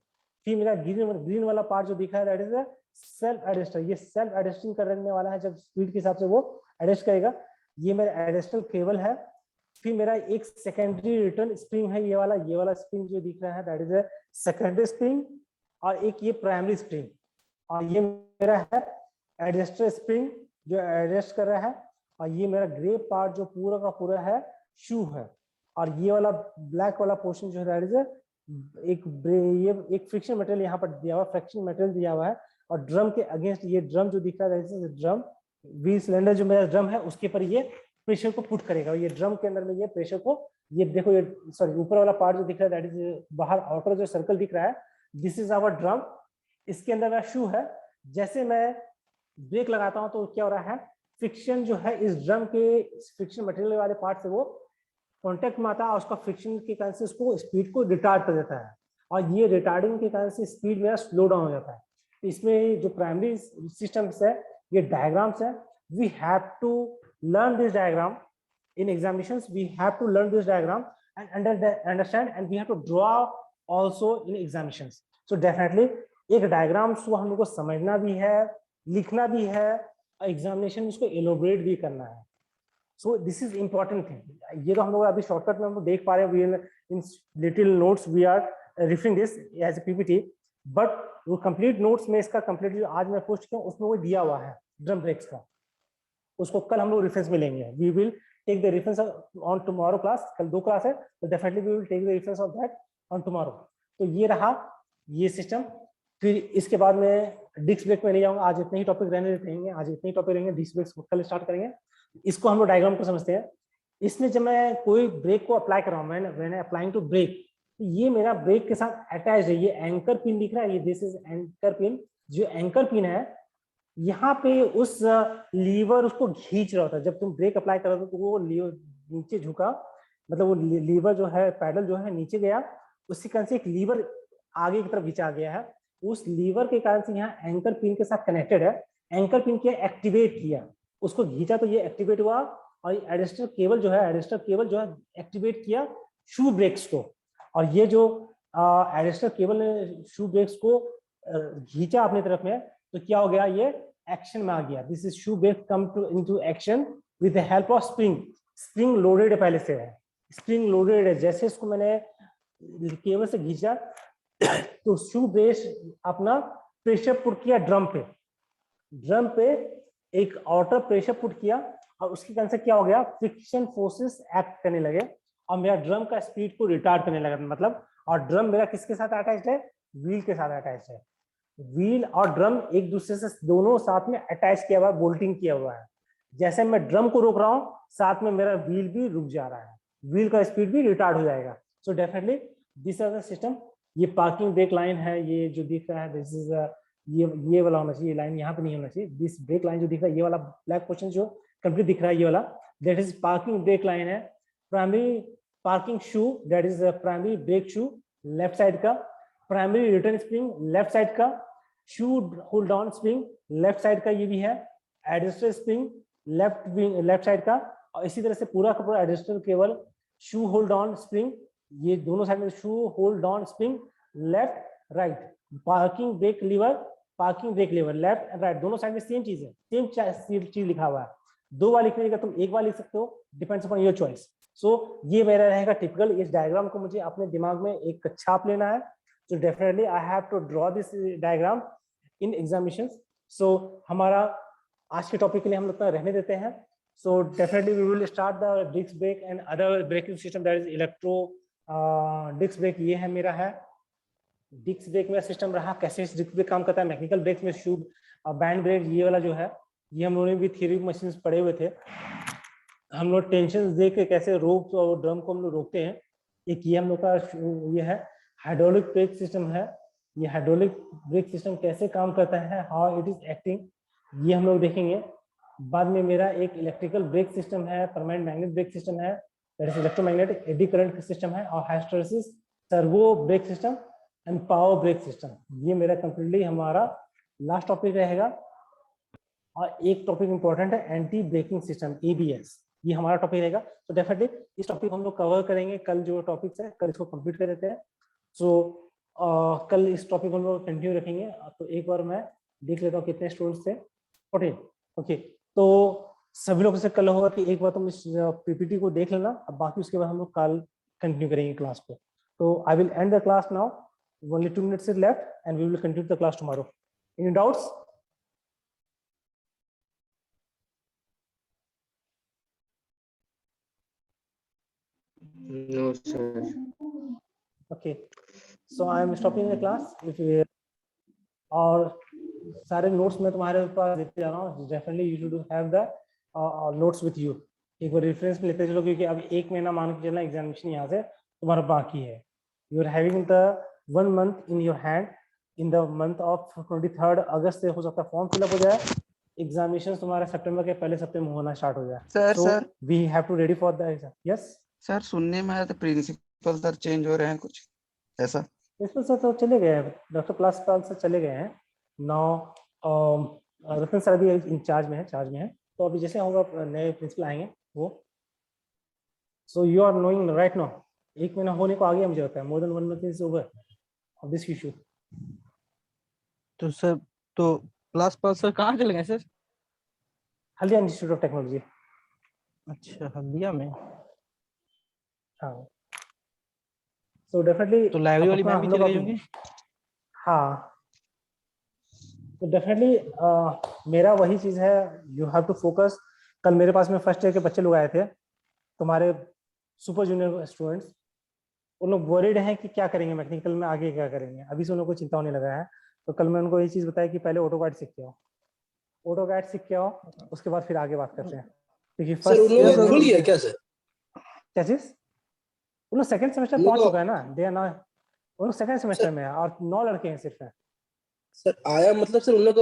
S1: फिर मेरा ग्रीन वाला पार्ट जो दिख रहा है दैट इज सेल्फ एडजस्टर, ये सेल्फ एडजस्टिंग करने वाला है, जब स्पीड के हिसाब से वो एडजस्ट करेगा। ये मेरा एडजस्टर केबल है। फिर मेरा एक सेकेंडरी रिटर्न स्प्रिंग है, ये वाला स्प्रिंग जो दिख रहा है दैट इज सेकेंडरी स्प्रिंग, और एक ये प्राइमरी स्प्रिंग, और ये मेरा है एडजस्टर स्प्रिंग जो एडजस्ट कर रहा है, और ये मेरा ग्रे पार्ट जो पूरा का पूरा है शू है। और ये वाला ब्लैक वाला पोर्शन जो है दैट इज एक फ्रिक्शन मटेरियल यहाँ पर दिया हुआ, फ्रिक्शन मटेरियल दिया हुआ है। और ड्रम के अगेंस्ट ये ड्रम जो दिख रहा है ड्रम, व्हील सिलेंडर जो मेरा ड्रम है उसके पर ये प्रेशर को पुट करेगा। ये ड्रम के अंदर में ये प्रेशर को, ये देखो ये सॉरी ऊपर वाला पार्ट जो दिख रहा है दैट इज बाहर आउटर जो सर्कल दिख रहा है, दिस इज आवर ड्रम। इसके अंदर मेरा शू है। जैसे मैं ब्रेक लगाता हूं तो क्या हो रहा है, फ्रिक्शन जो है इस ड्रम के फ्रिक्शन मटेरियल वाले पार्ट से वो कॉन्टेक्ट में आता है, और उसका फ्रिक्शन के कारण से उसको स्पीड को रिटार्ड कर देता है, और ये रिटार्डिंग के कारण से स्पीड मेरा स्लो डाउन हो जाता है। तो इसमें जो प्राइमरी सिस्टम्स है, ये डायग्राम्स है, we have to learn this diagram in examinations, we have to learn this diagram and understand, and we have to draw also in examinations. So definitely एक डायग्राम्स को हम लोग को समझना भी है, लिखना भी है, एग्जामिनेशन उसको एलोबरेट भी करना है। सो दिस इज इंपॉर्टेंट थिंग। ये तो हम लोग अभी शॉर्टकट में हम लोग देख पा रहे हैं, in little notes we are referring this as a PPT, but वो कंप्लीट नोट्स में इसका कंप्लीट जो आज मैं पोस्ट किया उसमें वो दिया हुआ है ड्रम ब्रेक्स का, उसको कल हम लोग रेफरेंस में लेंगे। We will take the reference on tomorrow class, कल 2 क्लास है तो definitely we will take the reference of that on tomorrow. तो ये रहा ये सिस्टम। फिर इसके बाद में डिस्क ब्रेक में नहीं जाऊंगा, आज इतने ही टॉपिक रहने देते हैं, आज इतने ही टॉपिक रहेंगे, डिस्क ब्रेक कल स्टार्ट करेंगे। इसको हम लोग डायग्राम को समझते हैं। इसमें जब मैं कोई ब्रेक को अप्लाई कर रहा हूँ, मैंने अप्लाइंग टू ब्रेक, तो ये मेरा ब्रेक के साथ अटैच है, ये एंकर पिन दिख रहा है, ये दिस इज एंकर पिन। जो एंकर पिन है यहाँ पे उस लीवर उसको खींच रहा था, जब तुम ब्रेक अप्लाई कर रहे हो तो वो लीवर नीचे झुका, मतलब वो लीवर जो है पैडल जो है नीचे गया, उसके कारण से एक लीवर आगे की तरफ खींचा गया है, उस लीवर के कारण से यहाँ एंकर पिन के साथ कनेक्टेड है। एंकर पिन के एक्टिवेट किया, उसको खींचा तो ये एक्टिवेट हुआ, और एडजस्टर केबल जो है एक्टिवेट किया शू ब्रेक्स को, और ये जो एडजस्टर केबल ने शू ब्रेक्स को खींचा अपनी तरफ में, तो क्या हो गया, ये एक्शन में आ गया। This is shoe brake come to into action with the help of spring. Spring loaded है, पहले से है स्प्रिंग लोडेड है। जैसे इसको मैंने केबल से खींचा तो शू ब्रेक अपना प्रेशर पुट किया ड्रम पे एक आउटर प्रेशर पुट किया, और उसके कारण से क्या हो गया, फ्रिक्शन फोर्सेस एक्ट करने लगे, और मेरा ड्रम का स्पीड को रिटार्ड करने लगा, मतलब। और ड्रम मेरा किसके साथ अटैच्ड है, व्हील के साथ अटैच्ड है। व्हील और ड्रम एक दूसरे से दोनों साथ में अटैच किया हुआ है, बोल्टिंग किया हुआ है। जैसे मैं ड्रम को रोक रहा हूँ, साथ में मेरा व्हील भी रुक जा रहा है, व्हील का स्पीड भी रिटार्ड हो जाएगा। So definitely this is the system. ये पार्किंग ब्रेक लाइन है, ये जो दिख रहा है दिस इज ये वाला होना चाहिए, लाइन यहाँ पे नहीं होना चाहिए। दिस ब्रेक लाइन जो दिख रहा है, ये वाला ब्लैक पोर्शन जो कंप्लीट दिख रहा है, ये वाला that is parking brake line है। Primary parking shoe that is primary brake shoe left side का, primary return spring left side का, shoe hold on spring left side का ये भी है, एडजस्टर स्प्रिंग लेफ्ट साइड का, और इसी तरह से पूरा का पूरा adjuster cable shoe hold on spring, ये दोनों साइड में shoe hold on spring left right, parking brake lever left and right, दोनों साइड में सेम चीज है, सेम चीज लिखा हुआ है। 2 बार लिखने का तुम 1 बार लिख सकते हो, डिपेंड्स अपॉन योर चॉइस। सो ये मेरा रहेगा टिपिकल। इस डायग्राम को मुझे अपने दिमाग में एक छाप लेना है, so definitely I have to draw this diagram in examinations. So हमारा आज के टॉपिक के लिए हम लोग रहने देते हैं। So definitely we will start the disc brake and other braking system, that is electro disc brake। ये है मेरा है डिस्क ब्रेक में सिस्टम रहा, कैसे डिस्क ब्रेक काम करता है। मैकेनिकल ब्रेक में शू बैंड ब्रेक, ये वाला जो है ये हम लोगों ने भी थ्योरी मशीन्स पढ़े हुए थे। हम लोग टेंशन दे के कैसे रोक और ड्रम को हम लोग रोकते हैं। एक ये हम लोग का ये है हाइड्रोलिक ब्रेक सिस्टम है। ये हाइड्रोलिक ब्रेक सिस्टम कैसे काम करता है, हाउ इट इज एक्टिंग, ये हम लोग देखेंगे। बाद में मेरा एक इलेक्ट्रिकल ब्रेक सिस्टम है, परमानेंट मैग्नेट ब्रेक सिस्टम है, that is electromagnetic eddy current system है, और hysteresis servo brake system and power brake system. ये मेरा कंप्लीटली हमारा लास्ट टॉपिक रहेगा। और एक टॉपिक इंपॉर्टेंट है एंटी ब्रेकिंग सिस्टम, ABS, ये हमारा टॉपिक रहेगा। तो डेफिनेटली इस टॉपिक हम लोग कवर करेंगे कल, जो टॉपिक्स है कल इसको कंप्लीट कर देते हैं। सो कल इस टॉपिक को हम लोग कंटिन्यू रखेंगे। तो एक बार मैं देख लेता हूँ कितने स्टूडेंट्स थे। 14। ओके, तो सभी लोगों से कल होगा कि एक बार तुम इस पीपीटी को देख लेना, अब बाकी उसके बाद हम लोग कल कंटिन्यू करेंगे क्लास को। तो I will and the class now, only 2 minutes is left and we will continue the class tomorrow. Any doubts?
S3: No, sir.
S1: Okay, so I am stopping the class. If you और सारे notes मैं तुम्हारे पास देते जा रहा हूँ, definitely you should have the notes with you. एक बार reference में लेते चलो, क्योंकि अब एक महीना मान के चलना एग्जामिनेशन यहाँ से तुम्हारा बाकी है। You are having the 1 month in your hand. In the month of 23rd अगस्त से हो सकता है फॉर्म फिलअप हो जाए, एग्जामिनेशन तुम्हारा सितंबर के पहले सप्ताह में होना स्टार्ट हो जाए।
S4: Sir
S1: we have to ready for the exam. Yes
S4: sir, सुनने में आया था प्रिंसिपल सर चेंज हो रहे हैं कुछ ऐसा।
S1: प्रिंसिपल सर तो चले गए हैं, डॉक्टर प्लस से चले गए हैं। नाउ रतन सर अभी इंचार्ज में है, चार्ज में है। तो अभी जैसे होगा नए प्रिंसिपल आएंगे वो। So you are knowing right now, एक महीना होने को आ गया मुझे लगता है, more than 1 month is over of this issue.
S2: तो सर, तो क्लास पर सर कहाँ चले गए sir?
S1: Haldia Institute of Technology.
S2: अच्छा, हल्दिया में।
S1: हाँ, सो डेफिनेटली
S2: तो लाइब्रेरी वाली मैम भी चली गई होंगी।
S1: हाँ, तो डेफिनेटली मेरा वही चीज है, यू हैव टू फोकस। कल मेरे पास में फर्स्ट ईयर के बच्चे लोग आए थे, तुम्हारे सुपर जूनियर स्टूडेंट्स। उन लोग वरीड हैं कि क्या करेंगे मैकेनिकल में, आगे क्या करेंगे। अभी से उन लोगों को चिंता होने लगा है। तो कल मैं उनको ये चीज बताया कि पहले ऑटोकैड सीख के आओ, ऑटोकैड सीख के आओ, उसके बाद फिर आगे बात करते हैं। क्योंकि
S5: सर उन लोगों का खुल गया क्या सर?
S1: क्या चीज? उन लोग सेकंड सेमेस्टर पहुंच चुका है ना, दे आर नॉट, उन लोग सेकंड सेमेस्टर में है और 9 लड़के हैं सिर्फ।
S5: सर आया मतलब सर उन लोग